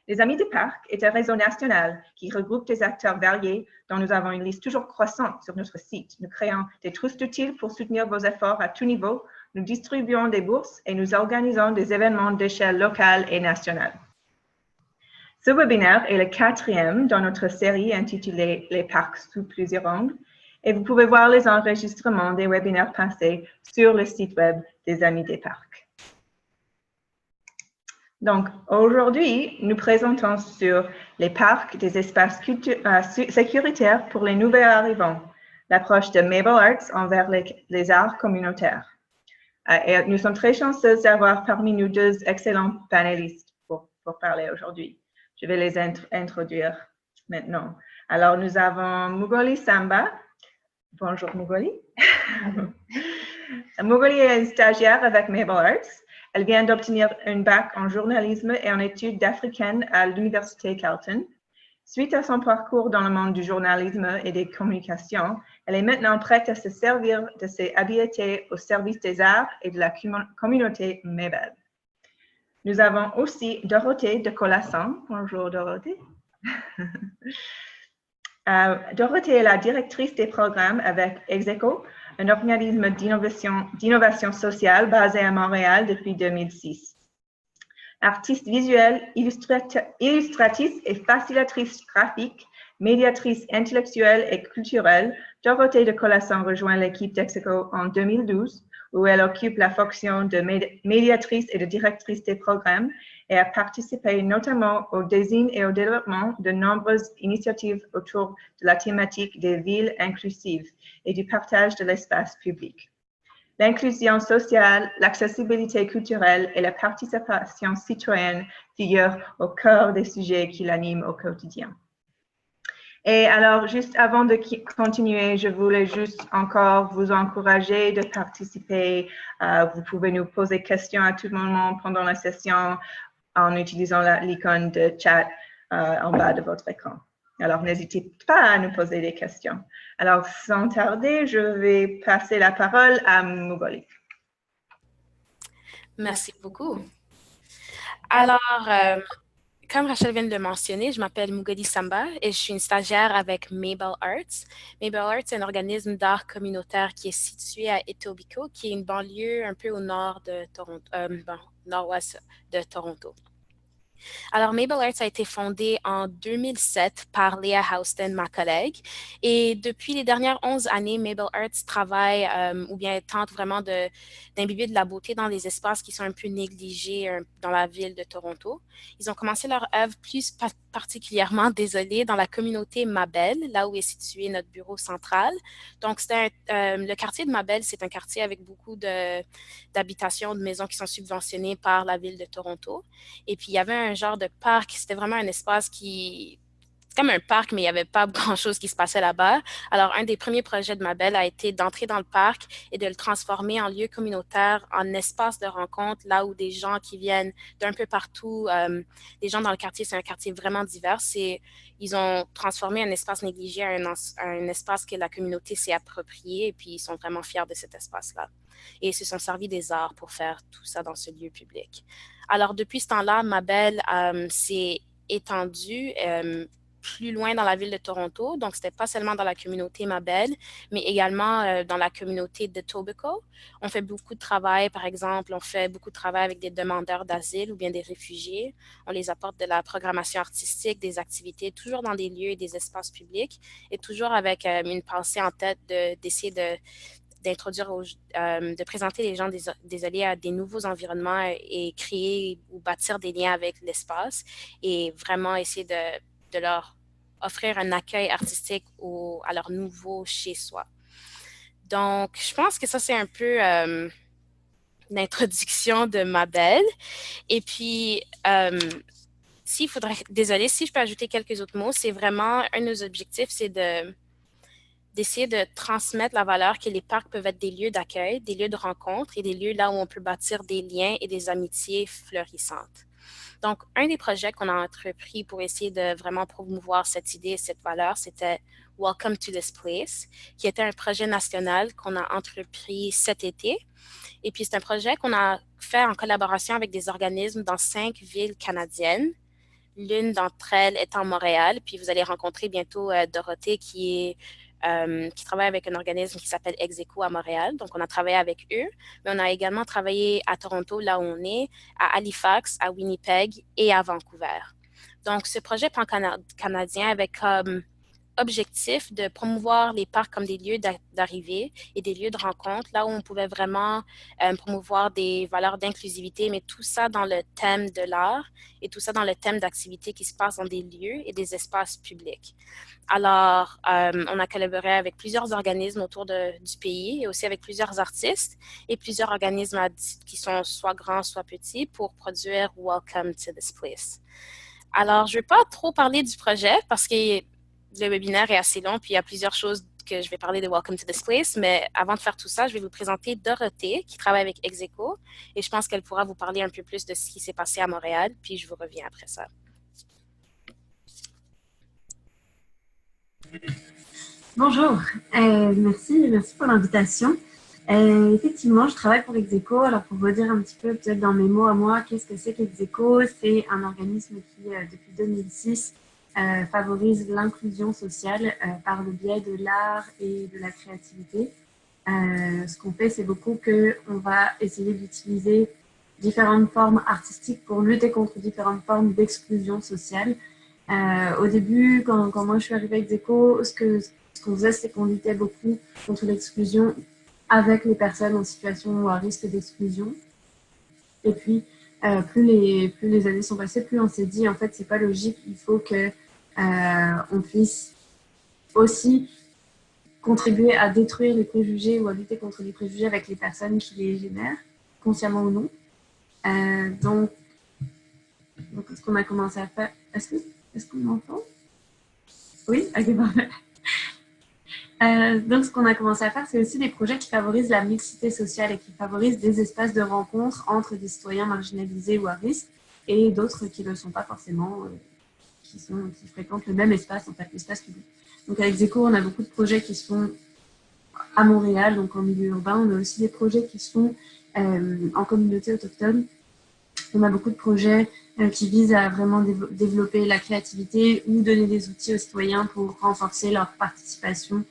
Les Amis des Parcs est un réseau national qui regroupe des acteurs variés dont nous avons une liste toujours croissante sur notre site. Nous créons des trousses utiles pour soutenir vos efforts à tout niveau. Nous distribuons des bourses et nous organisons des événements d'échelle locale et nationale. Ce webinaire est le 4e dans notre série intitulée « Les parcs sous plusieurs angles » et vous pouvez voir les enregistrements des webinaires passés sur le site web des Amis des Parcs. Donc, aujourd'hui, nous présentons sur les parcs des espaces sécuritaires pour les nouveaux arrivants, l'approche de Mabel Arts envers les arts communautaires. Et nous sommes très chanceux d'avoir parmi nous 2 excellents panélistes pour parler aujourd'hui. Je vais les introduire maintenant. Alors, nous avons Mugoli Samba. Bonjour, Mugoli. Mugoli est une stagiaire avec Mabel Arts. Elle vient d'obtenir un bac en journalisme et en études africaines à l'Université Carleton. Suite à son parcours dans le monde du journalisme et des communications, elle est maintenant prête à se servir de ses habiletés au service des arts et de la communauté Mabel. Nous avons aussi Dorothée de Colasson. Bonjour, Dorothée. Dorothée est la directrice des programmes avec Execo, un organisme d'innovation sociale basé à Montréal depuis 2006. Artiste visuelle, illustratrice et facilitatrice graphique, médiatrice intellectuelle et culturelle, Dorothée de Colasson rejoint l'équipe d'Execo en 2012, où elle occupe la fonction de médiatrice et de directrice des programmes et a participé notamment au design et au développement de nombreuses initiatives autour de la thématique des villes inclusives et du partage de l'espace public. L'inclusion sociale, l'accessibilité culturelle et la participation citoyenne figurent au cœur des sujets qui l'animent au quotidien. Et alors, juste avant de continuer, je voulais juste encore vous encourager de participer. Vous pouvez nous poser des questions à tout moment pendant la session en utilisant l'icône de chat en bas de votre écran. Alors, n'hésitez pas à nous poser des questions. Alors, sans tarder, je vais passer la parole à Mugoli. Merci beaucoup. Alors, comme Rachel vient de le mentionner, je m'appelle Mugoli Samba et je suis une stagiaire avec Mabel Arts. Mabel Arts est un organisme d'art communautaire qui est situé à Etobicoke, qui est une banlieue un peu au nord de Toronto, nord-ouest de Toronto. Alors, Mabel Arts a été fondée en 2007 par Leah Houston, ma collègue. Et depuis les dernières 11 années, Mabel Arts travaille ou bien tente vraiment d'imbiber de la beauté dans les espaces qui sont un peu négligés dans la ville de Toronto. Ils ont commencé leur œuvre plus particulièrement, désolée, dans la communauté Mabel, là où est situé notre bureau central. Donc, le quartier de Mabel, c'est un quartier avec beaucoup d'habitations, de maisons qui sont subventionnées par la ville de Toronto. Et puis, il y avait un genre de parc, c'était vraiment un espace comme un parc, mais il n'y avait pas grand-chose qui se passait là-bas. Alors, un des premiers projets de Mabel a été d'entrer dans le parc et de le transformer en lieu communautaire, en espace de rencontre, là où des gens qui viennent d'un peu partout, les gens dans le quartier, c'est un quartier vraiment divers. Ils ont transformé un espace négligé à un espace que la communauté s'est approprié et puis ils sont vraiment fiers de cet espace-là. Et ils se sont servis des arts pour faire tout ça dans ce lieu public. Alors, depuis ce temps-là, Mabel s'est étendue plus loin dans la ville de Toronto. Donc, ce n'était pas seulement dans la communauté Mabel, mais également dans la communauté de Etobicoke. On fait beaucoup de travail, par exemple, on fait beaucoup de travail avec des demandeurs d'asile ou bien des réfugiés. On les apporte de la programmation artistique, des activités, toujours dans des lieux et des espaces publics, et toujours avec une pensée en tête d'essayer d'introduire, de présenter les gens désolés à des nouveaux environnements et créer ou bâtir des liens avec l'espace et vraiment essayer de leur offrir un accueil artistique à leur nouveau chez-soi. Donc, je pense que ça, c'est un peu l'introduction de Mabel. Et puis, désolée, si je peux ajouter quelques autres mots, c'est vraiment un de nos objectifs, c'est d'essayer de transmettre la valeur que les parcs peuvent être des lieux d'accueil, des lieux de rencontre et des lieux là où on peut bâtir des liens et des amitiés florissantes. Donc, un des projets qu'on a entrepris pour essayer de vraiment promouvoir cette idée et cette valeur, c'était Welcome to this place, qui était un projet national qu'on a entrepris cet été. Et puis, c'est un projet qu'on a fait en collaboration avec des organismes dans 5 villes canadiennes. L'une d'entre elles est à Montréal, puis vous allez rencontrer bientôt Dorothée qui travaille avec un organisme qui s'appelle Execo à Montréal. Donc, on a travaillé avec eux, mais on a également travaillé à Toronto, là où on est, à Halifax, à Winnipeg et à Vancouver. Donc, ce projet pan-canadien avait comme objectif de promouvoir les parcs comme des lieux d'arrivée et des lieux de rencontre, là où on pouvait vraiment promouvoir des valeurs d'inclusivité, mais tout ça dans le thème de l'art et tout ça dans le thème d'activités qui se passent dans des lieux et des espaces publics. Alors, on a collaboré avec plusieurs organismes autour du pays et aussi avec plusieurs artistes et plusieurs organismes qui sont soit grands, soit petits pour produire Welcome to this place. Alors, je ne vais pas trop parler du projet parce que le webinaire est assez long, puis il y a plusieurs choses que je vais parler de Welcome to this place, mais avant de faire tout ça, je vais vous présenter Dorothée, qui travaille avec Execo, et je pense qu'elle pourra vous parler un peu plus de ce qui s'est passé à Montréal, puis je vous reviens après ça. Bonjour, merci pour l'invitation. Effectivement, je travaille pour Execo. Alors, pour vous dire un petit peu, peut-être dans mes mots à moi, qu'est-ce que c'est qu'Execo? C'est un organisme qui, depuis 2006, favorise l'inclusion sociale par le biais de l'art et de la créativité. Ce qu'on fait, c'est beaucoup qu'on va essayer d'utiliser différentes formes artistiques pour lutter contre différentes formes d'exclusion sociale. Au début, quand moi je suis arrivée à Execo, ce qu'on faisait, c'est qu'on luttait beaucoup contre l'exclusion avec les personnes en situation à risque d'exclusion. Et puis, plus les années sont passées, plus on s'est dit, en fait, c'est pas logique, il faut que on puisse aussi contribuer à détruire les préjugés ou à lutter contre les préjugés avec les personnes qui les génèrent, consciemment ou non. Donc, ce qu'on a commencé à faire... Est-ce qu'on m'entend? Oui, ok, parfait. Donc, ce qu'on a commencé à faire, c'est aussi des projets qui favorisent la mixité sociale et qui favorisent des espaces de rencontre entre des citoyens marginalisés ou à risque et d'autres qui ne le sont pas forcément, qui fréquentent le même espace, en fait, l'espace public. Donc, avec Execo, on a beaucoup de projets qui sont à Montréal, donc en milieu urbain. On a aussi des projets qui sont en communauté autochtone. On a beaucoup de projets qui visent à vraiment développer la créativité ou donner des outils aux citoyens pour renforcer leur participation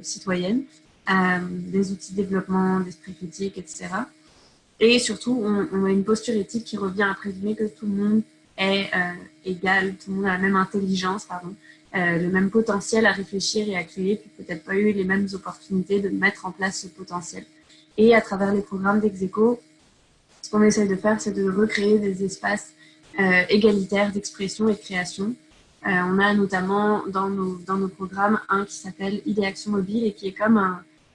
citoyenne, des outils de développement d'esprit critique, etc. Et surtout, on a une posture éthique qui revient à présumer que tout le monde est égal, tout le monde a la même intelligence, le même potentiel à réfléchir et à créer, puis peut-être pas eu les mêmes opportunités de mettre en place ce potentiel. Et à travers les programmes d'Execo, ce qu'on essaie de faire, c'est de recréer des espaces égalitaires d'expression et de création. On a notamment dans nos programmes un qui s'appelle Idéaction Mobile et qui est comme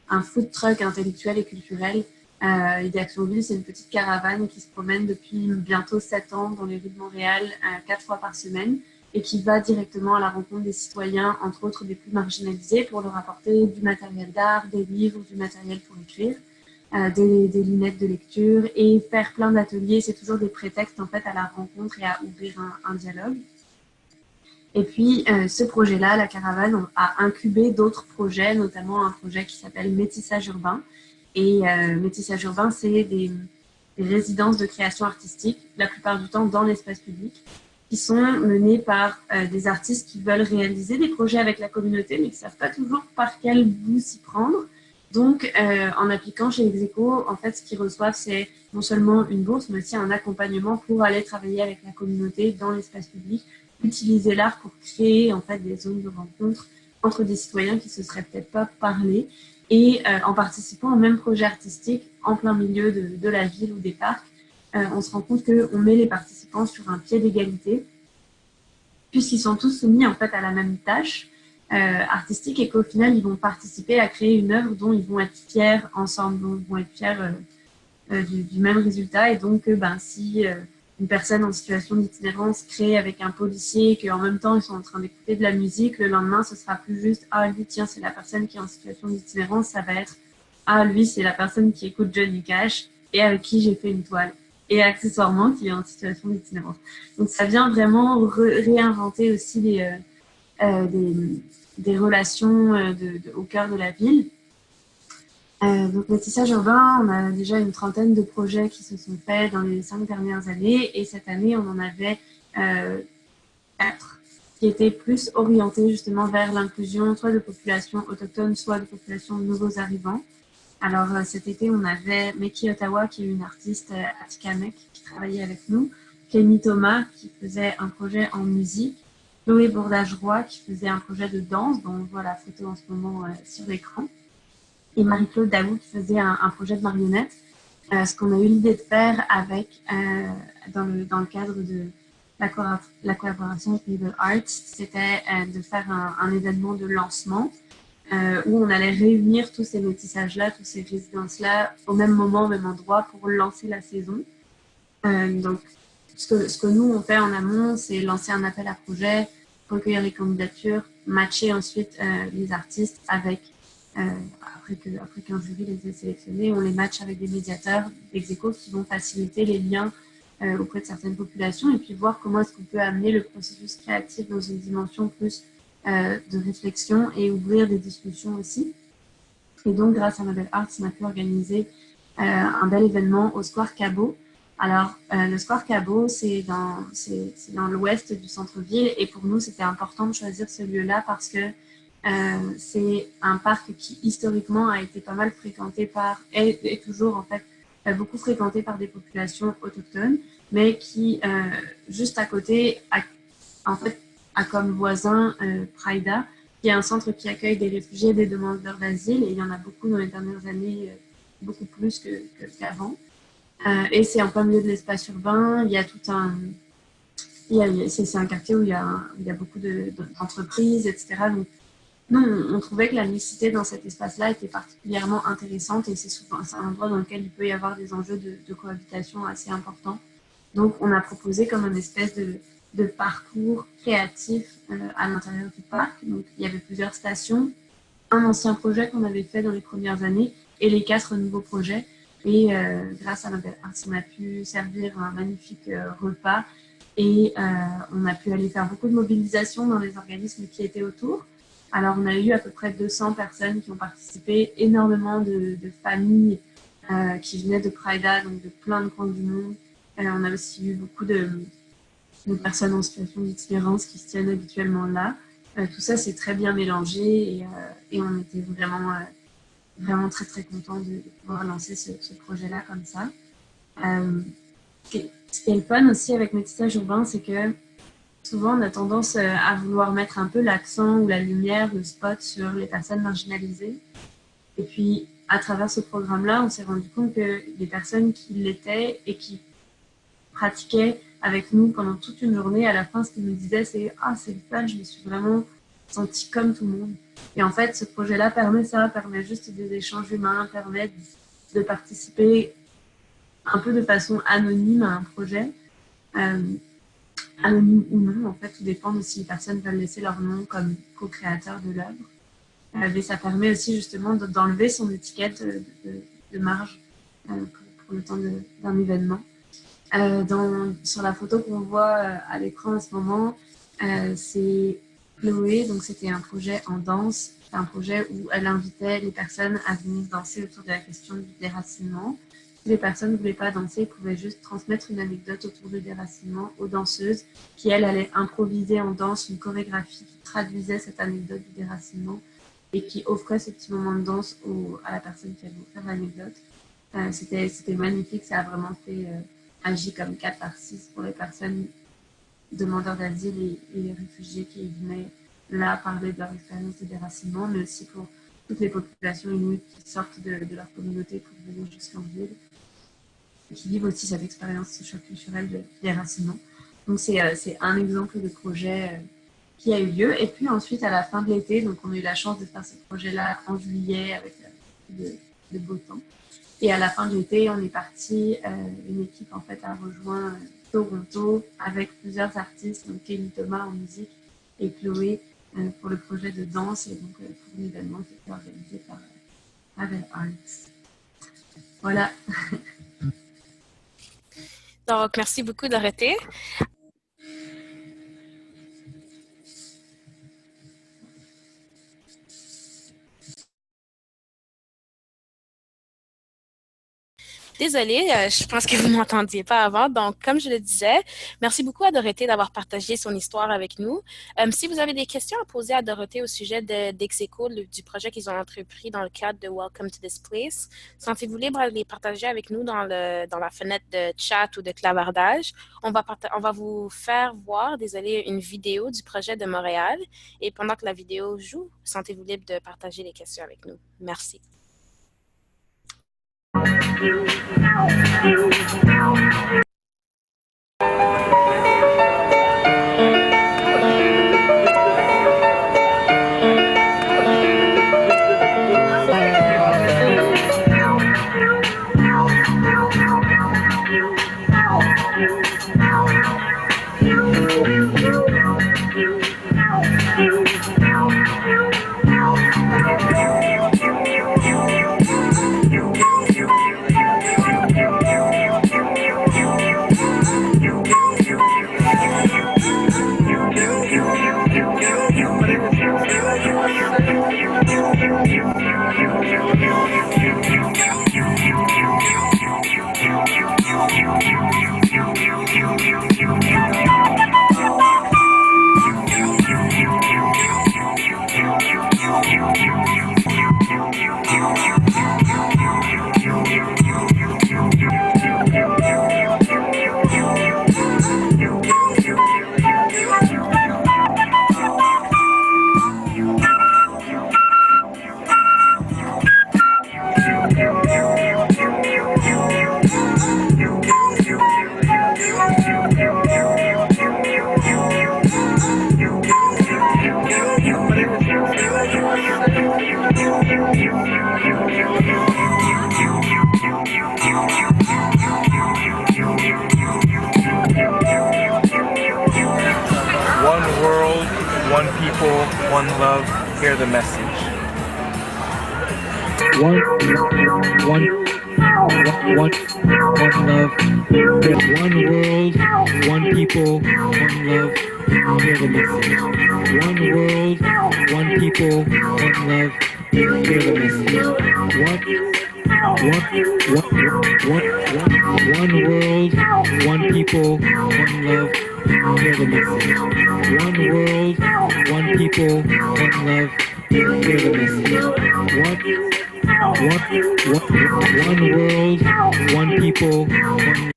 un food truck intellectuel et culturel. Idéaction Mobile, c'est une petite caravane qui se promène depuis bientôt 7 ans dans les rues de Montréal 4 fois par semaine et qui va directement à la rencontre des citoyens, entre autres des plus marginalisés, pour leur apporter du matériel d'art, des livres, du matériel pour écrire. Des lunettes de lecture et faire plein d'ateliers. C'est toujours des prétextes en fait à la rencontre et à ouvrir un dialogue. Et puis, ce projet-là, la caravane, a incubé d'autres projets, notamment un projet qui s'appelle Métissage urbain. Et Métissage urbain, c'est des résidences de création artistique, la plupart du temps dans l'espace public, qui sont menées par des artistes qui veulent réaliser des projets avec la communauté, mais qui ne savent pas toujours par quel bout s'y prendre. Donc, en appliquant chez Execo, en fait, ce qu'ils reçoivent, c'est non seulement une bourse, mais aussi un accompagnement pour aller travailler avec la communauté dans l'espace public, utiliser l'art pour créer en fait des zones de rencontre entre des citoyens qui ne se seraient peut-être pas parlé, et en participant au même projet artistique en plein milieu de la ville ou des parcs, on se rend compte qu'on met les participants sur un pied d'égalité, puisqu'ils sont tous soumis en fait à la même tâche artistique et qu'au final, ils vont participer à créer une œuvre dont ils vont être fiers ensemble, dont ils vont être fiers du même résultat. Et donc, si une personne en situation d'itinérance crée avec un policier et qu'en même temps, ils sont en train d'écouter de la musique, le lendemain, ce sera plus juste « Ah, lui, tiens, c'est la personne qui est en situation d'itinérance », ça va être « Ah, lui, c'est la personne qui écoute Johnny Cash et avec qui j'ai fait une toile ». Et accessoirement, qui est en situation d'itinérance. Donc, ça vient vraiment réinventer aussi des relations au cœur de la ville. Donc, métissage urbain, on a déjà une trentaine de projets qui se sont faits dans les 5 dernières années et cette année, on en avait 4 qui étaient plus orientés justement vers l'inclusion soit de populations autochtones, soit de populations de nouveaux arrivants. Alors cet été, on avait Meki Ottawa, qui est une artiste atikamekw qui travaillait avec nous, Kenny Thomas, qui faisait un projet en musique, Chloé Bordage-Roy, qui faisait un projet de danse, dont on voit la photo en ce moment sur l'écran, et Marie-Claude Daou, qui faisait un projet de marionnette. Ce qu'on a eu l'idée de faire avec, dans le cadre de la collaboration avec Liberal Arts, c'était de faire un événement de lancement où on allait réunir tous ces métissages-là, tous ces résidences-là au même moment, au même endroit pour lancer la saison. Donc, ce que nous, on fait en amont, c'est lancer un appel à projet, recueillir les candidatures, matcher ensuite les artistes avec, après qu'un jury les ait sélectionnés, on les matche avec des médiateurs, des exécos qui vont faciliter les liens auprès de certaines populations et puis voir comment est-ce qu'on peut amener le processus créatif dans une dimension plus de réflexion et ouvrir des discussions aussi. Et donc, grâce à Mabel Arts, on a pu organiser un bel événement au Square Cabot. Alors, le Square Cabot, c'est dans l'ouest du centre-ville et pour nous, c'était important de choisir ce lieu-là parce que c'est un parc qui, historiquement, a été pas mal fréquenté par, et toujours, en fait, beaucoup fréquenté par des populations autochtones, mais qui, juste à côté, en fait, a comme voisin Praida, qui est un centre qui accueille des réfugiés et des demandeurs d'asile. Et il y en a beaucoup dans les dernières années, beaucoup plus qu'avant. Et c'est en plein milieu de l'espace urbain. Il y a tout un... C'est un quartier où il y a beaucoup d'entreprises, etc. Donc, nous, on trouvait que la mixité dans cet espace-là était particulièrement intéressante et c'est un endroit dans lequel il peut y avoir des enjeux de cohabitation assez importants. Donc, on a proposé comme une espèce de parcours créatif à l'intérieur du parc. Donc, il y avait plusieurs stations, un ancien projet qu'on avait fait dans les premières années et les 4 nouveaux projets. Et grâce à Mabel Arts, on a pu servir un magnifique repas et on a pu aller faire beaucoup de mobilisation dans les organismes qui étaient autour. Alors, on a eu à peu près 200 personnes qui ont participé, énormément de familles qui venaient de Praida, donc de plein de coins du monde. On a aussi eu beaucoup de personnes en situation d'itinérance qui se tiennent habituellement là. Tout ça, c'est très bien mélangé et on était vraiment très, très contents de pouvoir lancer ce projet-là comme ça. Ce qui est le fun aussi avec Métissage Urbain, c'est que souvent, on a tendance à vouloir mettre un peu l'accent ou la lumière, le spot sur les personnes marginalisées. Et puis, à travers ce programme-là, on s'est rendu compte que les personnes qui l'étaient et qui pratiquaient avec nous pendant toute une journée, à la fin, ce qu'ils nous disaient, c'est « Ah, c'est le fun, je me suis vraiment sentie comme tout le monde. » Et en fait, ce projet-là permet ça, permet juste des échanges humains, permet de participer un peu de façon anonyme à un projet. Anonyme ou non, en fait, tout dépend de si les personnes veulent laisser leur nom comme co-créateur de l'œuvre. Mais ça permet aussi justement d'enlever son étiquette de marge pour le temps d'un événement. Sur la photo qu'on voit à l'écran en ce moment, c'est Chloé, donc c'était un projet en danse, c'est un projet où elle invitait les personnes à venir danser autour de la question du déracinement. Si les personnes ne voulaient pas danser, pouvaient juste transmettre une anecdote autour du déracinement aux danseuses qui, elles, allaient improviser en danse une chorégraphie qui traduisait cette anecdote du déracinement et qui offrait ce petit moment de danse à la personne qui allait faire l'anecdote. C'était magnifique, ça a vraiment fait agi comme catharsis pour les personnes demandeurs d'asile et les réfugiés qui venaient là parler de leur expérience de déracinement, mais aussi pour toutes les populations inuites qui sortent de leur communauté pour venir jusqu'en ville et qui vivent aussi cette expérience, ce choc culturel de déracinement. Donc c'est un exemple de projet qui a eu lieu. Et puis ensuite, à la fin de l'été, donc on a eu la chance de faire ce projet-là en juillet avec de beau temps. Et à la fin de l'été, on est parti, une équipe en fait a rejoint Toronto avec plusieurs artistes, donc Kenny Thomas en musique et Chloé pour le projet de danse et donc pour un événement qui était organisé par Mabel Arts. Voilà. Donc, merci beaucoup, Dorothée. Désolée, je pense que vous ne m'entendiez pas avant. Donc, comme je le disais, merci beaucoup à Dorothée d'avoir partagé son histoire avec nous. Si vous avez des questions à poser à Dorothée au sujet d'Execo, du projet qu'ils ont entrepris dans le cadre de Welcome to this place, sentez-vous libre à les partager avec nous dans la fenêtre de chat ou de clavardage. On va vous faire voir, désolé, une vidéo du projet de Montréal. Et pendant que la vidéo joue, sentez-vous libre de partager les questions avec nous. Merci. One people, one love, hear the message. One love, one world, one people, one love, hear the message. One world, one people, one love, hear the message. One world, one people, one love, hear the message. One world, one people, one love, hear the message. One world, one people, one.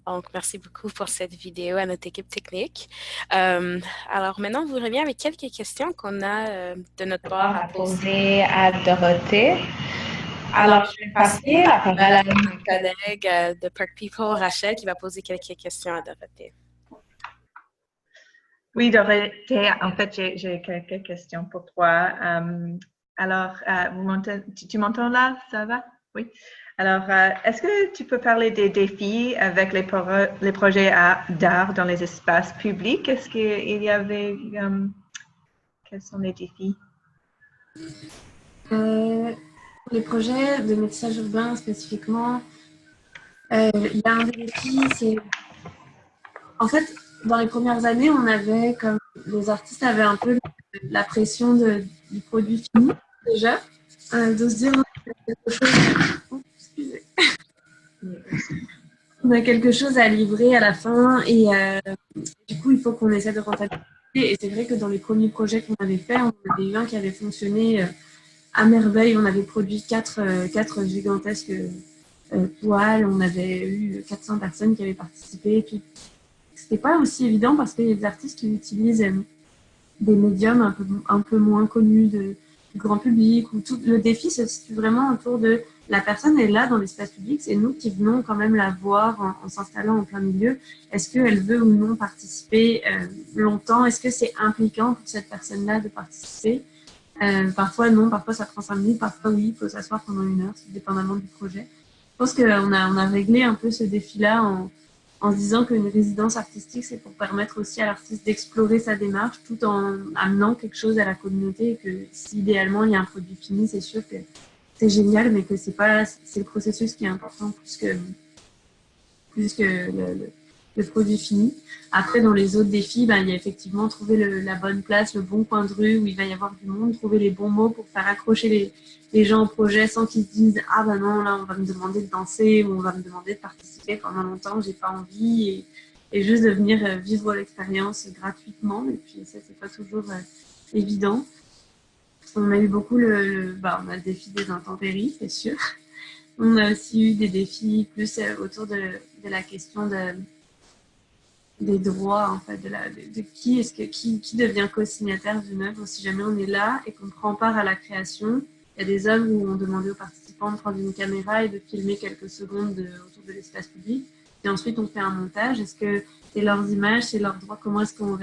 Donc, merci beaucoup pour cette vidéo à notre équipe technique. Alors, maintenant, on vous revient avec quelques questions qu'on a de notre part à poser à Dorothée. Alors, je vais passer la parole à mon collègue de Perk People, Rachel, qui va poser quelques questions à Dorothée. Oui, Dorothée, en fait, j'ai quelques questions pour toi. Alors, tu m'entends là? Ça va? Oui. Alors, est-ce que tu peux parler des défis avec les projets d'art dans les espaces publics? Est-ce qu'il y avait... quels sont les défis? Les projets de métissage urbain spécifiquement, il y a un défi, c'est... En fait, dans les premières années, on avait, comme les artistes avaient un peu la pression du produit fini, déjà, de se dire, quelque chose... excusez. On a quelque chose à livrer à la fin et du coup, il faut qu'on essaie de rentabiliser. Et c'est vrai que dans les premiers projets qu'on avait fait, on avait eu un qui avait fonctionné à merveille. On avait produit quatre gigantesques toiles. On avait eu 400 personnes qui avaient participé. Puis, c'était pas aussi évident parce qu'il y a des artistes qui utilisent des médiums un peu moins connus du grand public. Où le défi se situe vraiment autour de la personne est là dans l'espace public, c'est nous qui venons quand même la voir en s'installant en plein milieu. Est-ce qu'elle veut ou non participer longtemps? Est-ce que c'est impliquant pour cette personne-là de participer? Parfois non, parfois ça prend 5 minutes, parfois oui, il faut s'asseoir pendant 1 heure, dépendamment du projet. Je pense qu'on a réglé un peu ce défi-là en se disant qu'une résidence artistique, c'est pour permettre aussi à l'artiste d'explorer sa démarche tout en amenant quelque chose à la communauté et que si idéalement il y a un produit fini, c'est sûr que c'est génial, mais que c'est le processus qui est important plus que le produit fini. Après, dans les autres défis, il y a effectivement trouver la bonne place, le bon coin de rue où il va y avoir du monde, trouver les bons mots pour faire accrocher les gens au projet sans qu'ils se disent « Ah non, là, on va me demander de danser ou on va me demander de participer pendant longtemps, j'ai pas envie. » Et juste de venir vivre l'expérience gratuitement. Et puis ça, c'est pas toujours évident. On a eu beaucoup on a le défi des intempéries, c'est sûr. On a aussi eu des défis plus autour de la question des droits, en fait, de qui devient co-signataire d'une œuvre si jamais on est là et qu'on prend part à la création. Il y a des œuvres où on demandait aux participants de prendre une caméra et de filmer quelques secondes autour de l'espace public. Et ensuite, on fait un montage. Est-ce que c'est leurs images, c'est leurs droits? Comment est-ce qu'on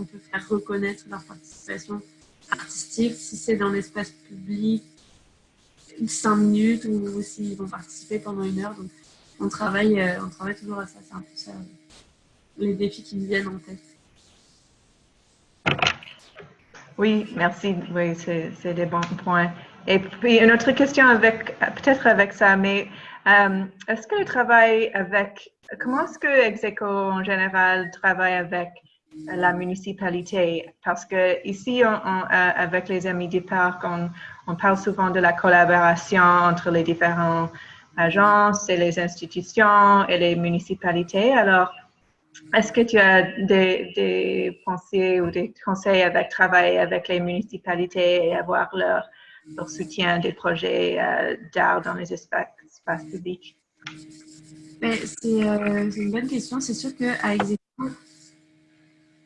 peut faire reconnaître leur participation artistique si c'est dans l'espace public 5 minutes ou s'ils vont participer pendant 1 heure? Donc, on travaille toujours à ça. C'est un peu ça, les défis qui me viennent en tête. Oui, merci. Oui, c'est des bons points. Et puis, une autre question peut-être avec ça, mais est-ce que le travail comment est-ce que Execo en général travaille avec la municipalité? Parce que ici, avec les Amis du Parc, on parle souvent de la collaboration entre les différentes agences et les institutions et les municipalités. Alors, est-ce que tu as des pensées ou des conseils avec travailler avec les municipalités et avoir leur soutien des projets d'art dans les espaces publics? C'est une bonne question. C'est sûr qu'à Execo,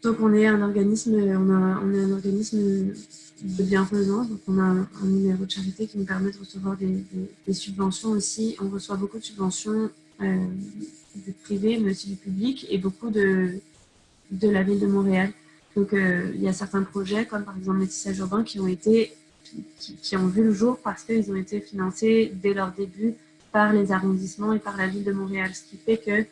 donc on est un organisme, on est un organisme de bienfaisance, donc on a un numéro de charité qui nous permet de recevoir des subventions aussi. On reçoit beaucoup de subventions du privé, mais aussi du public, et beaucoup de la ville de Montréal. Donc il y a certains projets, comme par exemple Métissage urbain, qui ont vu le jour parce qu'ils ont été financés dès leur début par les arrondissements et par la ville de Montréal, ce qui fait que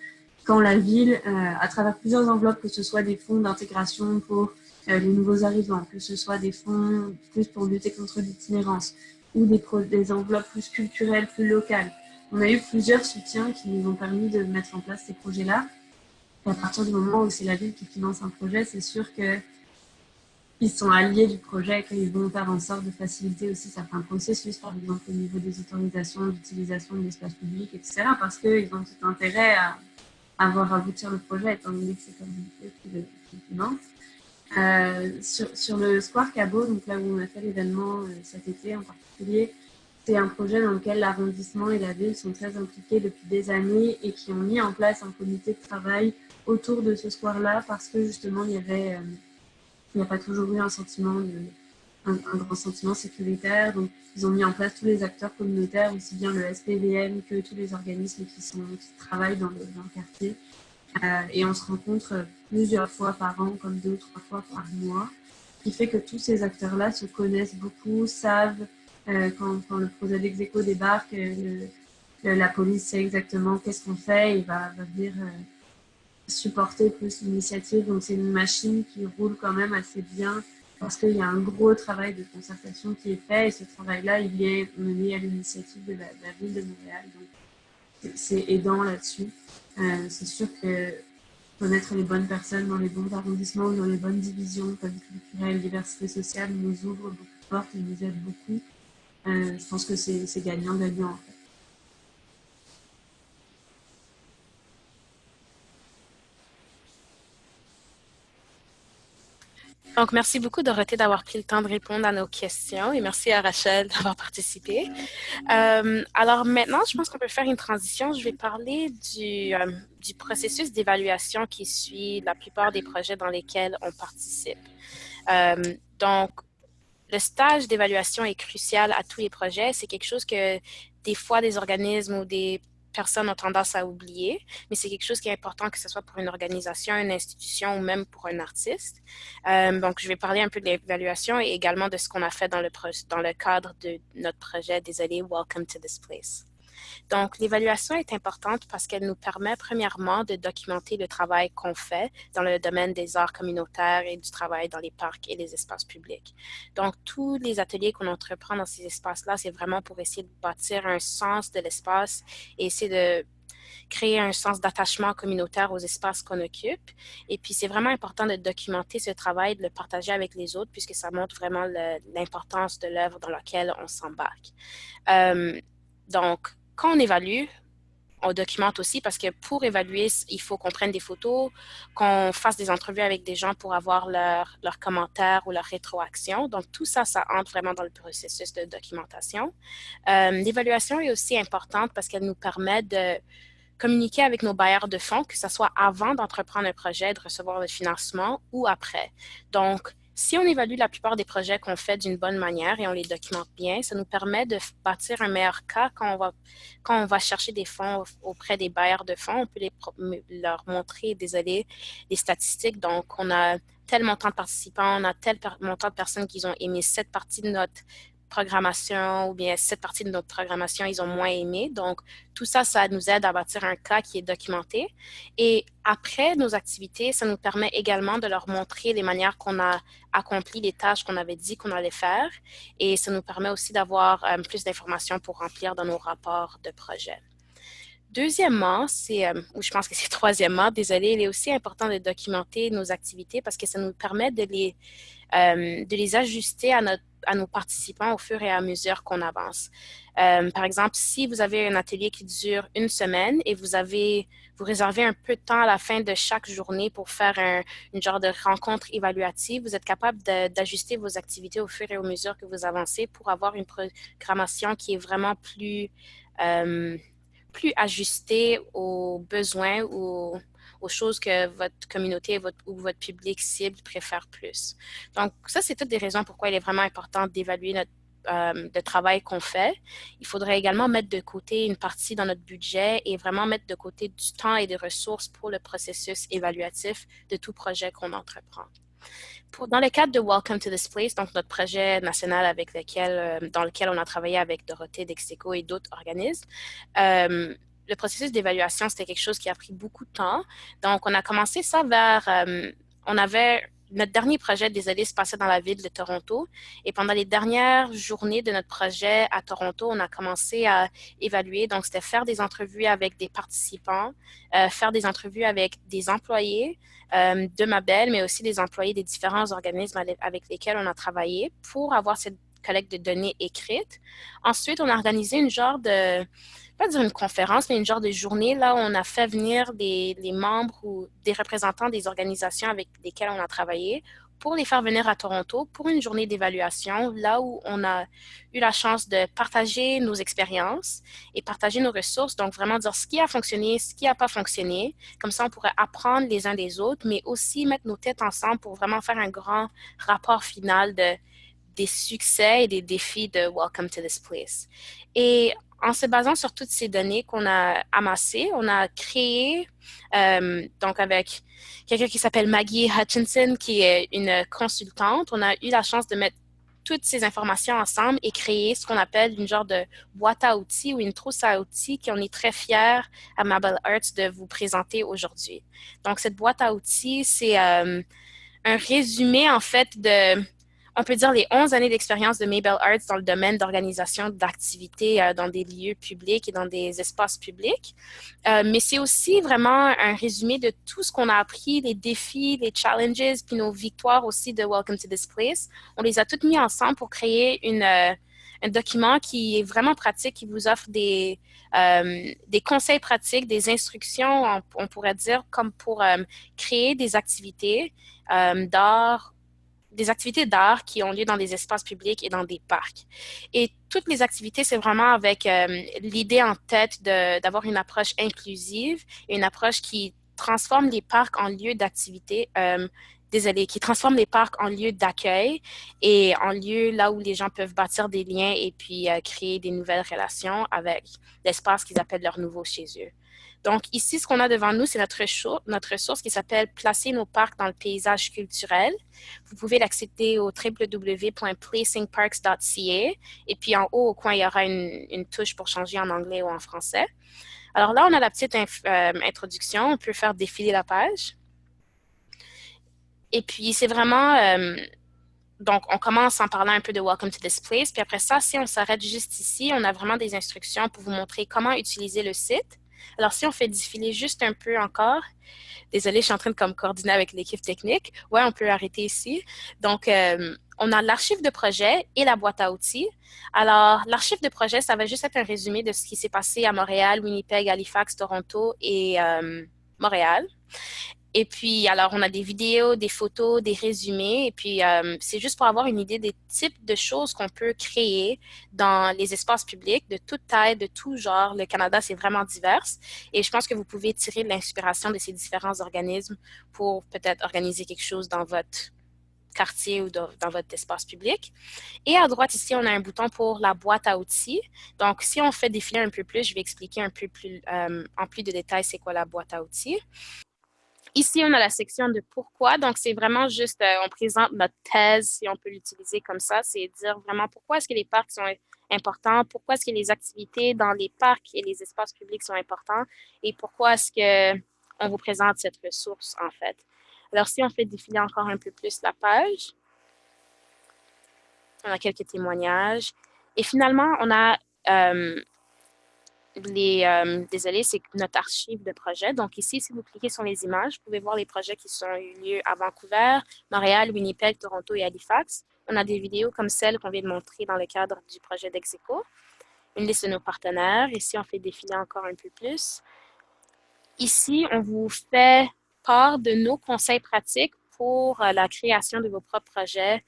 quand la ville, à travers plusieurs enveloppes, que ce soit des fonds d'intégration pour les nouveaux arrivants, que ce soit des fonds plus pour lutter contre l'itinérance, ou des enveloppes plus culturelles, plus locales, on a eu plusieurs soutiens qui nous ont permis de mettre en place ces projets-là. Et à partir du moment où c'est la ville qui finance un projet, c'est sûr qu'ils sont alliés du projet, qu'ils vont faire en sorte de faciliter aussi certains processus, par exemple au niveau des autorisations d'utilisation de l'espace public, etc., parce qu'ils ont tout intérêt à voir aboutir le projet, étant donné que c'est comme une qui finance. Sur le Square Cabot, donc là où on a fait l'événement cet été en particulier, c'est un projet dans lequel l'arrondissement et la ville sont très impliqués depuis des années et qui ont mis en place un comité de travail autour de ce square-là parce que justement, il n'y a pas toujours eu un grand sentiment sécuritaire. Donc, ils ont mis en place tous les acteurs communautaires, aussi bien le SPVM que tous les organismes qui travaillent dans le quartier. Et on se rencontre plusieurs fois par an, comme 2 ou 3 fois par mois, ce qui fait que tous ces acteurs-là se connaissent beaucoup, savent quand le projet d'Execo débarque, la police sait exactement qu'est-ce qu'on fait et va venir supporter plus l'initiative. Donc c'est une machine qui roule quand même assez bien parce qu'il y a un gros travail de concertation qui est fait et ce travail-là, il est mené à l'initiative de la ville de Montréal. Donc c'est aidant là-dessus. C'est sûr que connaître les bonnes personnes dans les bons arrondissements, dans les bonnes divisions comme culturelle, diversité sociale, nous ouvre beaucoup de portes et nous aide beaucoup. Je pense que c'est gagnant-gagnant en fait. Donc, merci beaucoup, Dorothée, d'avoir pris le temps de répondre à nos questions et merci à Rachel d'avoir participé. Alors maintenant, je pense qu'on peut faire une transition. Je vais parler du processus d'évaluation qui suit la plupart des projets dans lesquels on participe. Donc, le stage d'évaluation est crucial à tous les projets. C'est quelque chose que des fois des organismes ou des personnes ont tendance à oublier, mais c'est quelque chose qui est important que ce soit pour une organisation, une institution ou même pour un artiste. Donc, je vais parler un peu de l'évaluation et également de ce qu'on a fait dans le cadre de notre projet Désolé, Welcome to this place. Donc, l'évaluation est importante parce qu'elle nous permet premièrement de documenter le travail qu'on fait dans le domaine des arts communautaires et du travail dans les parcs et les espaces publics. Donc, tous les ateliers qu'on entreprend dans ces espaces-là, c'est vraiment pour essayer de bâtir un sens de l'espace et essayer créer un sens d'attachement communautaire aux espaces qu'on occupe. Et puis, c'est vraiment important de documenter ce travail, de le partager avec les autres, puisque ça montre vraiment l'importance de l'œuvre dans laquelle on s'embarque. Donc, quand on évalue, on documente aussi parce que pour évaluer, il faut qu'on prenne des photos, qu'on fasse des entrevues avec des gens pour avoir leurs commentaires ou leurs rétroactions. Donc, tout ça, ça entre vraiment dans le processus de documentation. L'évaluation est aussi importante parce qu'elle nous permet de communiquer avec nos bailleurs de fonds, que ce soit avant d'entreprendre un projet, de recevoir le financement ou après. Donc, si on évalue la plupart des projets qu'on fait d'une bonne manière et on les documente bien, ça nous permet de bâtir un meilleur cas quand on va chercher des fonds auprès des bailleurs de fonds. On peut leur montrer, désolé, les statistiques. Donc, on a tel montant de participants, on a tel montant de personnes qui ont aimé cette partie de notre programmation ou bien cette partie de notre programmation, ils ont moins aimé. Donc, tout ça, ça nous aide à bâtir un cas qui est documenté. Et après nos activités, ça nous permet également de leur montrer les manières qu'on a accompli les tâches qu'on avait dit qu'on allait faire. Et ça nous permet aussi d'avoir plus d'informations pour remplir dans nos rapports de projet. Deuxièmement, ou je pense que c'est troisièmement, désolé, il est aussi important de documenter nos activités parce que ça nous permet de les ajuster à nos participants au fur et à mesure qu'on avance. Par exemple, si vous avez un atelier qui dure une semaine et vous réservez un peu de temps à la fin de chaque journée pour faire une genre de rencontre évaluative, vous êtes capable d'ajuster vos activités au fur et à mesure que vous avancez pour avoir une programmation qui est vraiment plus ajustée aux besoins ou aux choses que votre communauté ou votre public cible préfère plus. Donc, ça, c'est toutes des raisons pourquoi il est vraiment important d'évaluer le travail qu'on fait. Il faudrait également mettre de côté une partie dans notre budget et vraiment mettre de côté du temps et des ressources pour le processus évaluatif de tout projet qu'on entreprend. Dans le cadre de Welcome to this Place, donc notre projet national dans lequel on a travaillé avec Dorothée d'Execo et d'autres organismes, le processus d'évaluation, c'était quelque chose qui a pris beaucoup de temps. Donc, on a commencé ça notre dernier projet, désolé, se passait dans la ville de Toronto. Et pendant les dernières journées de notre projet à Toronto, on a commencé à évaluer. Donc, c'était faire des entrevues avec des participants, faire des entrevues avec des employés de Mabel, mais aussi des employés des différents organismes avec lesquels on a travaillé pour avoir cette collecte de données écrites. Ensuite, on a organisé une genre de, pas dire une conférence, mais une genre de journée là où on a fait venir les membres ou des représentants des organisations avec lesquelles on a travaillé pour les faire venir à Toronto pour une journée d'évaluation, là où on a eu la chance de partager nos expériences et partager nos ressources, donc vraiment dire ce qui a fonctionné, ce qui n'a pas fonctionné. Comme ça, on pourrait apprendre les uns des autres, mais aussi mettre nos têtes ensemble pour vraiment faire un grand rapport final des succès et des défis de Welcome to this Place. Et en se basant sur toutes ces données qu'on a amassées, on a créé, donc avec quelqu'un qui s'appelle Maggie Hutchinson, qui est une consultante, on a eu la chance de mettre toutes ces informations ensemble et créer ce qu'on appelle une genre de boîte à outils ou une trousse à outils qu'on est très fiers à Mabel Arts de vous présenter aujourd'hui. Donc, cette boîte à outils, c'est un résumé, en fait, on peut dire les 11 années d'expérience de Mabel Arts dans le domaine d'organisation d'activités dans des lieux publics et dans des espaces publics. Mais c'est aussi vraiment un résumé de tout ce qu'on a appris, les défis, les challenges, puis nos victoires aussi de Welcome to this Place. On les a toutes mis ensemble pour créer un document qui est vraiment pratique, qui vous offre des conseils pratiques, des instructions, on pourrait dire, comme pour créer des activités d'art qui ont lieu dans des espaces publics et dans des parcs. Et toutes les activités, c'est vraiment avec l'idée en tête d'avoir une approche inclusive et une approche qui transforme les parcs en lieux d'activité, qui transforme les parcs en lieux d'accueil et en lieux là où les gens peuvent bâtir des liens et puis créer des nouvelles relations avec l'espace qu'ils appellent leur nouveau chez eux. Donc, ici, ce qu'on a devant nous, c'est notre ressource qui s'appelle « Placer nos parcs dans le paysage culturel ». Vous pouvez l'accéder au www.placingparks.ca et puis en haut, au coin, il y aura une touche pour changer en anglais ou en français. Alors là, on a la petite introduction. On peut faire défiler la page. Et puis, c'est vraiment... donc, on commence en parlant un peu de Welcome to this Place. Puis après ça, si on s'arrête juste ici, on a vraiment des instructions pour vous montrer comment utiliser le site. Alors, si on fait défiler juste un peu encore, désolée, je suis en train de comme coordonner avec l'équipe technique. Ouais, on peut arrêter ici. Donc, on a l'archive de projet et la boîte à outils. Alors, l'archive de projet, ça va juste être un résumé de ce qui s'est passé à Montréal, Winnipeg, Halifax, Toronto et Montréal. Et puis, alors, on a des vidéos, des photos, des résumés. Et puis, c'est juste pour avoir une idée des types de choses qu'on peut créer dans les espaces publics de toute taille, de tout genre. Le Canada, c'est vraiment divers. Et je pense que vous pouvez tirer de l'inspiration de ces différents organismes pour peut-être organiser quelque chose dans votre quartier ou dans votre espace public. Et à droite, ici, on a un bouton pour la boîte à outils. Donc, si on fait défiler un peu plus, je vais expliquer un peu plus en plus de détails c'est quoi la boîte à outils. Ici, on a la section de pourquoi. Donc, c'est vraiment juste, on présente notre thèse, si on peut l'utiliser comme ça. C'est dire vraiment pourquoi est-ce que les parcs sont importants, pourquoi est-ce que les activités dans les parcs et les espaces publics sont importants et pourquoi est-ce qu'on vous présente cette ressource, en fait. Alors, si on fait défiler encore un peu plus la page, on a quelques témoignages. Et finalement, on a désolé, c'est notre archive de projet. Donc ici, si vous cliquez sur les images, vous pouvez voir les projets qui ont eu lieu à Vancouver, Montréal, Winnipeg, Toronto et Halifax. On a des vidéos comme celle qu'on vient de montrer dans le cadre du projet d'Execo. Une liste de nos partenaires. Ici, on fait défiler encore un peu plus. Ici, on vous fait part de nos conseils pratiques pour la création de vos propres projets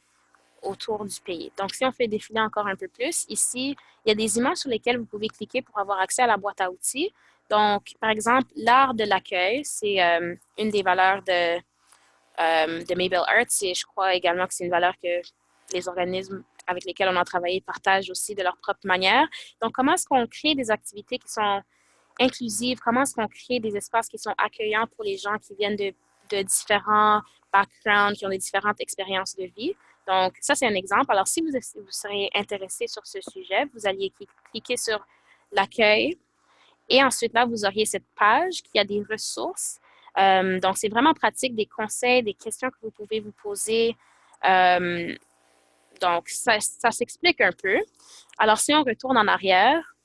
autour du pays. Donc, si on fait défiler encore un peu plus, ici, il y a des images sur lesquelles vous pouvez cliquer pour avoir accès à la boîte à outils. Donc, par exemple, l'art de l'accueil, c'est une des valeurs de Mabel Arts et je crois également que c'est une valeur que les organismes avec lesquels on a travaillé partagent aussi de leur propre manière. Donc, comment est-ce qu'on crée des activités qui sont inclusives? Comment est-ce qu'on crée des espaces qui sont accueillants pour les gens qui viennent de différents backgrounds, qui ont des différentes expériences de vie? Donc, ça, c'est un exemple. Alors, si vous serez intéressé sur ce sujet, vous alliez cliquer sur l'accueil et ensuite, là, vous auriez cette page qui a des ressources. Donc, c'est vraiment pratique, des conseils, des questions que vous pouvez vous poser. Donc, ça s'explique un peu. Alors, si on retourne en arrière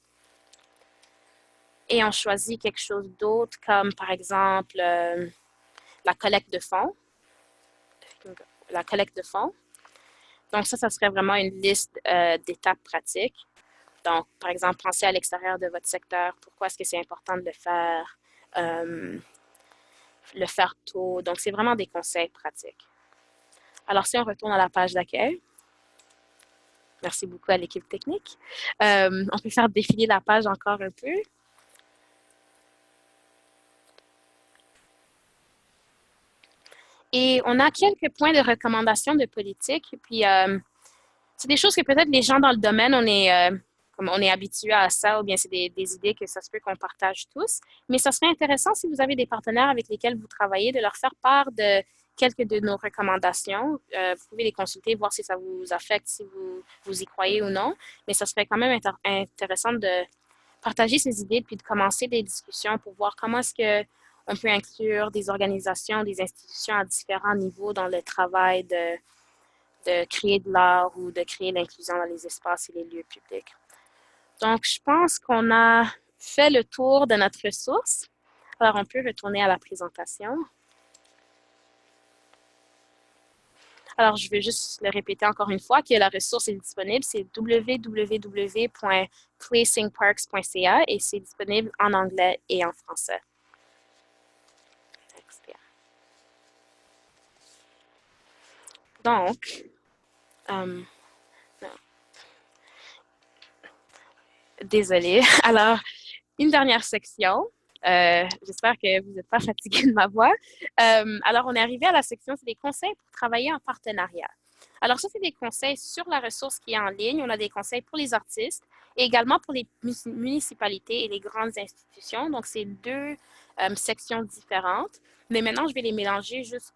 et on choisit quelque chose d'autre, comme par exemple la collecte de fonds. La collecte de fonds. Donc, ça serait vraiment une liste d'étapes pratiques. Donc, par exemple, pensez à l'extérieur de votre secteur. Pourquoi est-ce que c'est important de le faire? Le faire tôt. Donc, c'est vraiment des conseils pratiques. Alors, si on retourne à la page d'accueil, merci beaucoup à l'équipe technique. On peut faire défiler la page encore un peu. Et on a quelques points de recommandation de politique. Puis, c'est des choses que peut-être les gens dans le domaine, on est habitué à ça, ou bien c'est des idées que ça se peut qu'on partage tous. Mais ça serait intéressant si vous avez des partenaires avec lesquels vous travaillez, de leur faire part de quelques de nos recommandations. Vous pouvez les consulter, voir si ça vous affecte, si vous y croyez ou non. Mais ça serait quand même intéressant de partager ces idées, puis de commencer des discussions pour voir comment est-ce qu'on peut inclure des organisations, des institutions à différents niveaux dans le travail de créer de l'art ou de créer l'inclusion dans les espaces et les lieux publics. Donc, je pense qu'on a fait le tour de notre ressource. Alors, on peut retourner à la présentation. Alors, je vais juste le répéter encore une fois que la ressource est disponible. C'est www.placingparks.ca et c'est disponible en anglais et en français. Donc, désolée. Alors, une dernière section. J'espère que vous n'êtes pas fatigué de ma voix. Alors, on est arrivé à la section, c'est des conseils pour travailler en partenariat. Alors, ça, c'est des conseils sur la ressource qui est en ligne. On a des conseils pour les artistes et également pour les municipalités et les grandes institutions. Donc, c'est deux sections différentes. Mais maintenant, je vais les mélanger juste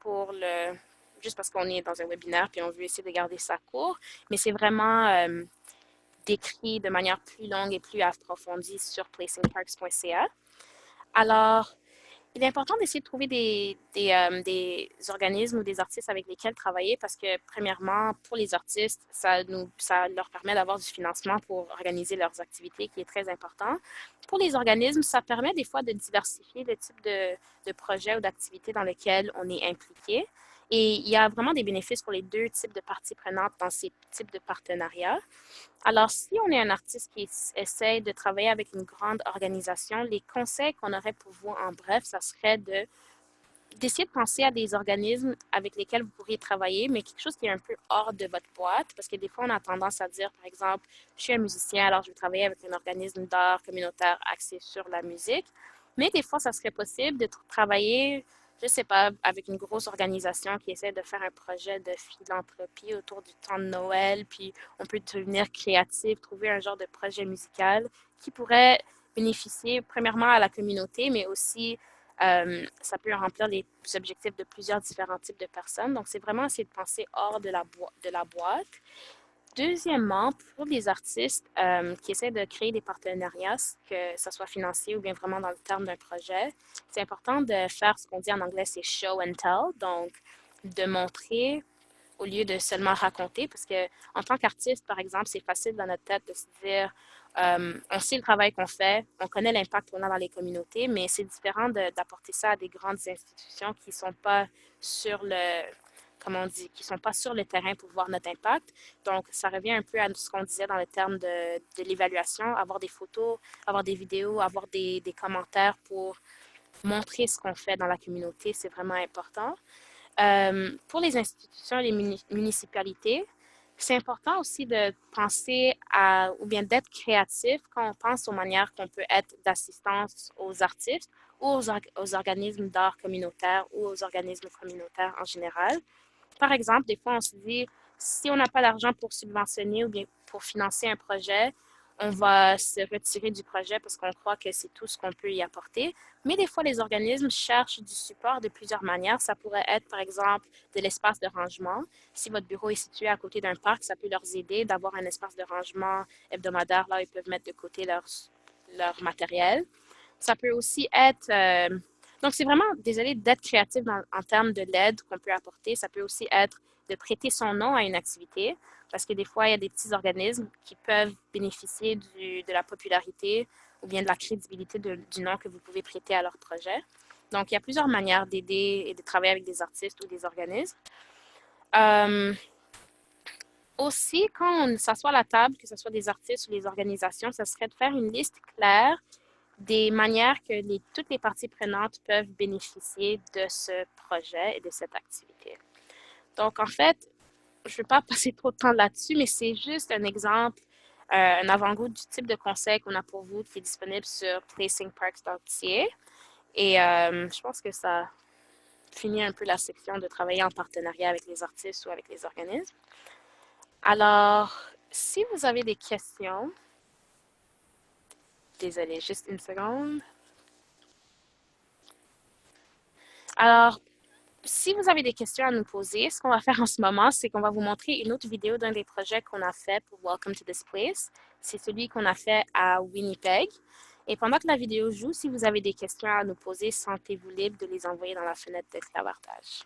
parce qu'on est dans un webinaire puis on veut essayer de garder ça court. Mais c'est vraiment décrit de manière plus longue et plus approfondie sur placingparks.ca. Alors, Il est important d'essayer de trouver des organismes ou des artistes avec lesquels travailler parce que, premièrement, pour les artistes, ça leur permet d'avoir du financement pour organiser leurs activités, qui est très important. Pour les organismes, ça permet des fois de diversifier le type de projets ou d'activités dans lesquels on est impliqué. Et il y a vraiment des bénéfices pour les deux types de parties prenantes dans ces types de partenariats. Alors, si on est un artiste qui essaie de travailler avec une grande organisation, les conseils qu'on aurait pour vous, en bref, ça serait d'essayer de penser à des organismes avec lesquels vous pourriez travailler, mais quelque chose qui est un peu hors de votre boîte, parce que des fois, on a tendance à dire, par exemple, je suis un musicien, alors je vais travailler avec un organisme d'art communautaire axé sur la musique. Mais des fois, ça serait possible de travailler, je ne sais pas, avec une grosse organisation qui essaie de faire un projet de philanthropie autour du temps de Noël, puis on peut devenir créatif, trouver un genre de projet musical qui pourrait bénéficier premièrement à la communauté, mais aussi ça peut remplir les objectifs de plusieurs différents types de personnes. Donc, c'est vraiment essayer de penser hors de la boîte. Deuxièmement, pour les artistes qui essaient de créer des partenariats, que ce soit financier ou bien vraiment dans le terme d'un projet, c'est important de faire ce qu'on dit en anglais, c'est show and tell. Donc, de montrer au lieu de seulement raconter, parce que en tant qu'artiste, par exemple, c'est facile dans notre tête de se dire, on sait le travail qu'on fait, on connaît l'impact qu'on a dans les communautés, mais c'est différent d'apporter ça à des grandes institutions qui ne sont pas sur qui sont pas sur le terrain pour voir notre impact. Donc, ça revient un peu à ce qu'on disait dans le terme de l'évaluation, avoir des photos, avoir des vidéos, avoir des commentaires pour montrer ce qu'on fait dans la communauté, c'est vraiment important. Pour les institutions et les municipalités, c'est important aussi de penser ou bien d'être créatif quand on pense aux manières qu'on peut être d'assistance aux artistes ou aux organismes d'art communautaire ou aux organismes communautaires en général. Par exemple, des fois, on se dit, si on n'a pas d'argent pour subventionner ou bien pour financer un projet, on va se retirer du projet parce qu'on croit que c'est tout ce qu'on peut y apporter. Mais des fois, les organismes cherchent du support de plusieurs manières. Ça pourrait être, par exemple, de l'espace de rangement. Si votre bureau est situé à côté d'un parc, ça peut leur aider d'avoir un espace de rangement hebdomadaire là où ils peuvent mettre de côté leur matériel. Ça peut aussi être... donc, c'est vraiment, désolé, d'être créatif en termes de l'aide qu'on peut apporter. Ça peut aussi être de prêter son nom à une activité, parce que des fois, il y a des petits organismes qui peuvent bénéficier de la popularité ou bien de la crédibilité du nom que vous pouvez prêter à leur projet. Donc, il y a plusieurs manières d'aider et de travailler avec des artistes ou des organismes. Aussi, quand on s'assoit à la table, que ce soit des artistes ou des organisations, ça serait de faire une liste claire des manières que toutes les parties prenantes peuvent bénéficier de ce projet et de cette activité. Donc, en fait, je ne vais pas passer trop de temps là-dessus, mais c'est juste un exemple, un avant-goût du type de conseil qu'on a pour vous qui est disponible sur placingparks.ca. Et je pense que ça finit un peu la section de travailler en partenariat avec les artistes ou avec les organismes. Alors, si vous avez des questions, désolée, juste une seconde. Alors, si vous avez des questions à nous poser, ce qu'on va faire en ce moment, c'est qu'on va vous montrer une autre vidéo d'un des projets qu'on a fait pour Welcome to this Place. C'est celui qu'on a fait à Winnipeg. Et pendant que la vidéo joue, si vous avez des questions à nous poser, sentez-vous libre de les envoyer dans la fenêtre de clavardage.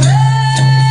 Hey,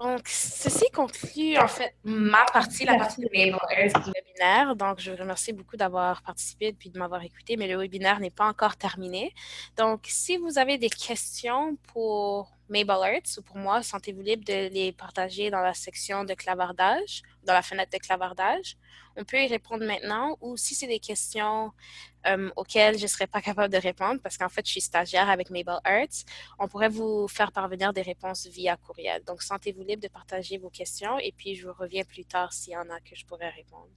Donc, ceci conclut en fait ma partie, la partie de Mabel Earth du webinaire. Donc, je vous remercie beaucoup d'avoir participé et puis de m'avoir écouté, mais le webinaire n'est pas encore terminé. Donc, si vous avez des questions pour Mabel Earth ou pour moi, sentez-vous libre de les partager dans la section de clavardage, dans la fenêtre de clavardage. On peut y répondre maintenant ou si c'est des questions auxquelles je ne serais pas capable de répondre parce qu'en fait, je suis stagiaire avec Mabel Earth, on pourrait vous faire parvenir des réponses via courriel. Donc, sentez-vous libre de partager vos questions et puis je vous reviens plus tard s'il y en a que je pourrais répondre.